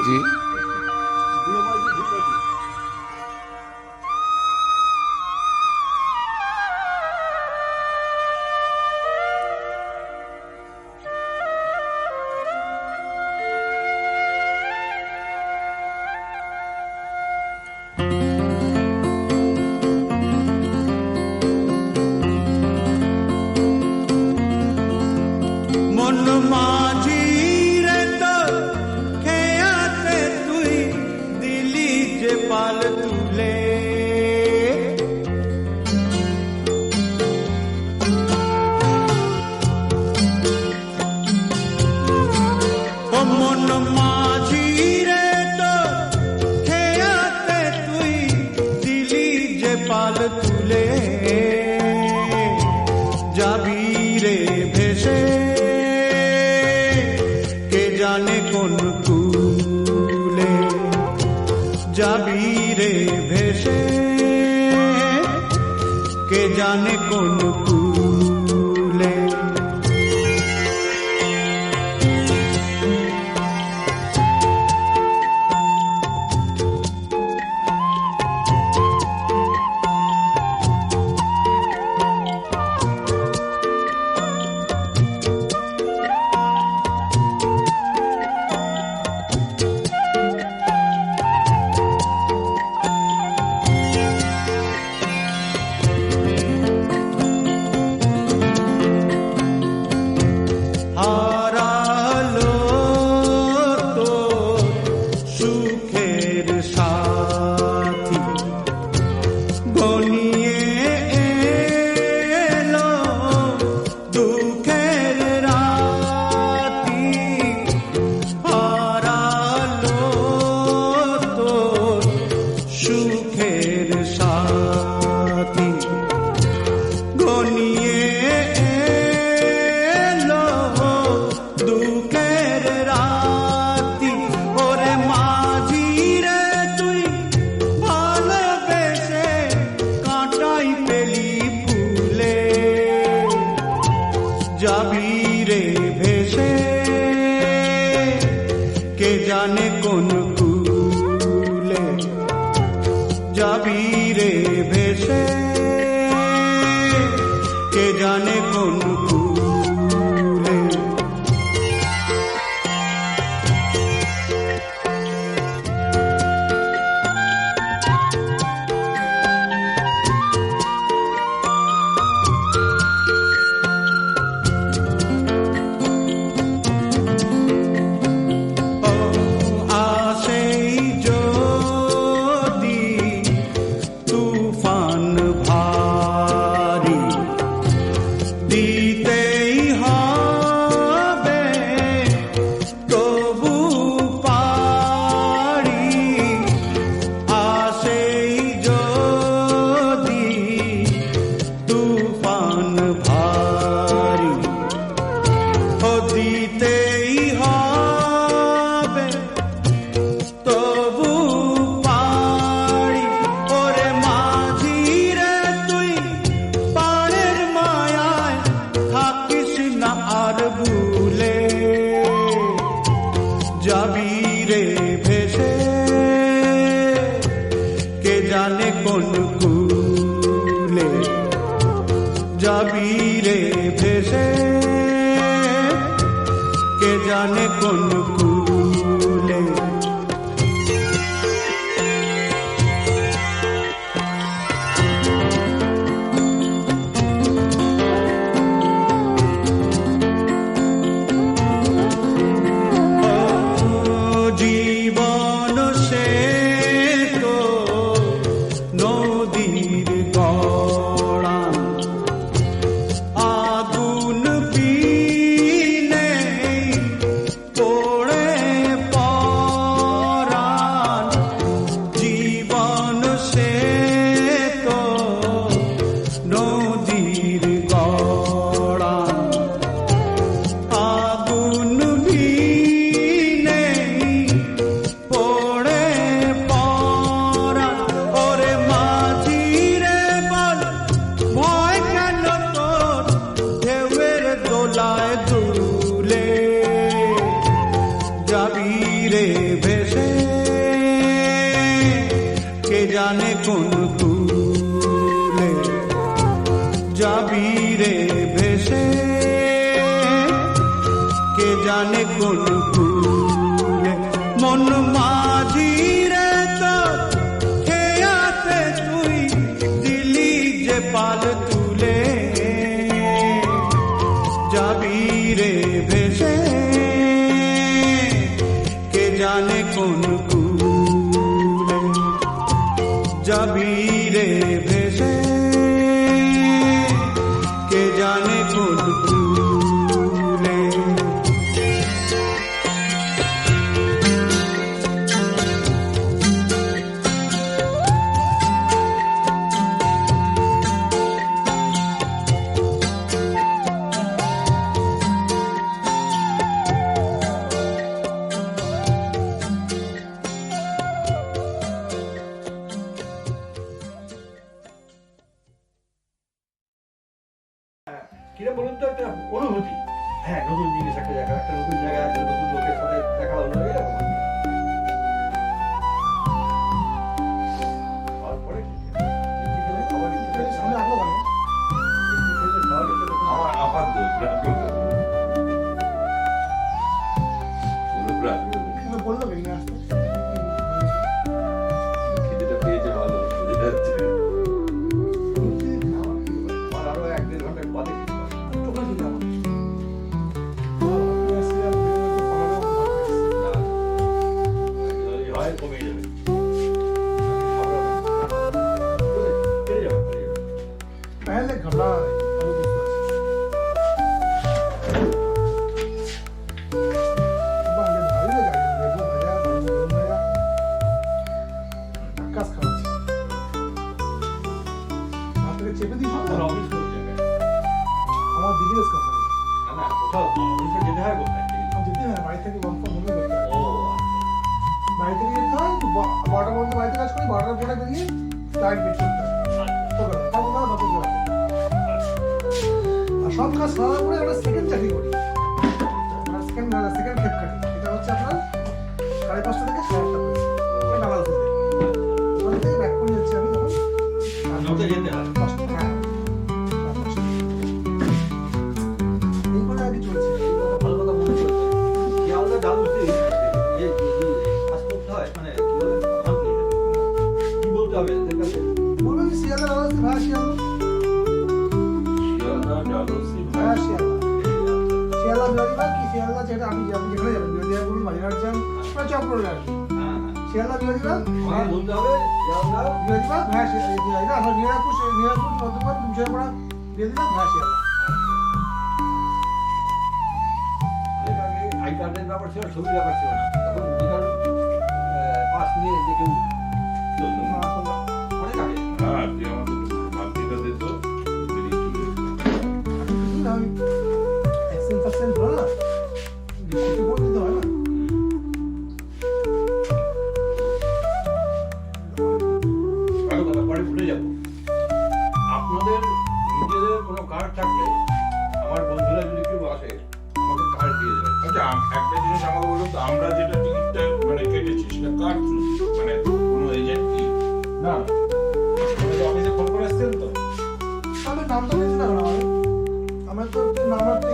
জি। মন মাঝি রে তো খেয়াতে তুই দিলি যে পাল তুলে, ও মন মাঝি রে তো খেয়াতে তুই দিলি যে পাল তুলে, যাবি রে ভেসে জানে কোন কুলে, যাবি রে ভেসে কে জানে কোন কুলে। সুখের সাথী গনিয়ে এলো দুঃখের রাতি, ওরে মাঝি রে তুই ভালোবেসে কাঁটাই পেলি ফুলে, যাবি রে ভেসে কে জানে কোন কুলে, যাবি রে ভেসে কে জানে কোন কুলে। যাবি রে ভেসে কে জানে কোন কুলে, যাবি রে ভেসে কে জানে কোন কুলে। জীবন সে তো নদীর গড়া, জানে কোন কুলে যাবি রে ভেসে, কে জানে কোন কুলে মন মাঝি রে তোর খেয়াতে তুই দিলি যে পাল তুলে, যাবি রে ভেসে, কে জানে কোন কুলে যাবি রে ভেসে, কে জানে কোন কুলে। কিরে বলুন তো, একটা অনুভূতি। হ্যাঁ, নতুন জিনিস, একটা জায়গা, একটা নতুন জায়গা, একটা নতুন লোকের সাথে দেখা হলো, এরকম আর কি। তারপরে কি? কিছু খেলে খাবার ইচ্ছে করে, সামনে আসলো কেন? কিছু খেলে খাবার ইচ্ছে করে। আমার আপাত দোষ তুমি বললো কি না আসতে? খিদেটা পেয়েছে ভালো বুঝে যাচ্ছে। আমার আরো 1-1.5 ঘন্টা বাদে খেতে হবে। টোকা দিতে হবে। হয় কমে যাবে। পেরে যাবে, পেরে যাবে। पहले घबरा रहे চেপে দিয়েছিল আপনার অফিস কোন জায়গায়? আমার দিদির কোম্পানি না, না, কোথাও অফিসে যেতে হয় কোথায়? যেতে হয় বাড়ি থেকে ওয়ার্ক ফ্রম হোমে করতে হয় ও, বাড়ি থেকে যেতে হয় 12টা পর্যন্ত বাড়িতে কাজ করি 12টার পরে বেরিয়ে ফ্লাইট মিট করতে হয় আর সব কাজ সারার পরে আমরা সেকেন্ড চাকরি করি সেকেন্ড খেপ কাটি এটা হচ্ছে আপনার 5:30 থেকে 6:30 পর্যন্ত নামাল থেকে ওখান থেকে ব্যাক করে যাচ্ছি আমি তখন নৌকা যেতে হয়। এই করে আগে চলছে ভালো কথা মনে করছে। শিয়ালদা জালুতে কাজ করতে হয়, মানে কি বলে, নাম নেই। কি বলতে হবে এদের কাছে? বলবেন শিয়ালদা রাস্তা ভাড়া শিয়ালদা ভাড়া শিয়ালদা শিয়ালদা বিহারিবাগ কি শিয়ালদা যেটা আপনি যেখানে যাবেন বিহারিবাগ বলুন বাজারহাট যান বা চক্ররে আর কি হ্যাঁ, হ্যাঁ। শিয়ালদা বিহারিবাগ আমাকে বলতে হবে শিয়ালদা। বিহারিবাগ ভাড়া শিয়ালদা আমার মিরাপুর মধ্যপাড়া মুর্শিদাপাড়া বিহারিবাগ ভাড়া শিয়ালদা এর আগে আই কার্ডের ব্যাপার ছিল, ছবির ব্যাপার ছিল না। তখন বিকাল পাস নিয়ে যে কেউ অনেক আগে। আমি অ্যাক্সেন্ট ফাক্সেন্ট ভালো না কিছু বলতে দিতে হয় না আরো কথা পরে ভুলে যাবো। আপনাদের নিজেদের কোনো কার্ড থাকলে আমার বন্ধুরা যদি কেউ আসে আমাকে কার্ড দিয়ে দেবে। আচ্ছা একটা জিনিস আমাকে বলুন তো, আমরা যেটা টিকিটটা মানে কেটেছি সেটা কার থ্রু, মানে কোনো এজেন্ট কি? না, অফিসে ফোন করে এসছেন তো? আমার নামটা দিয়েছি না আমার তো নাম্বারটা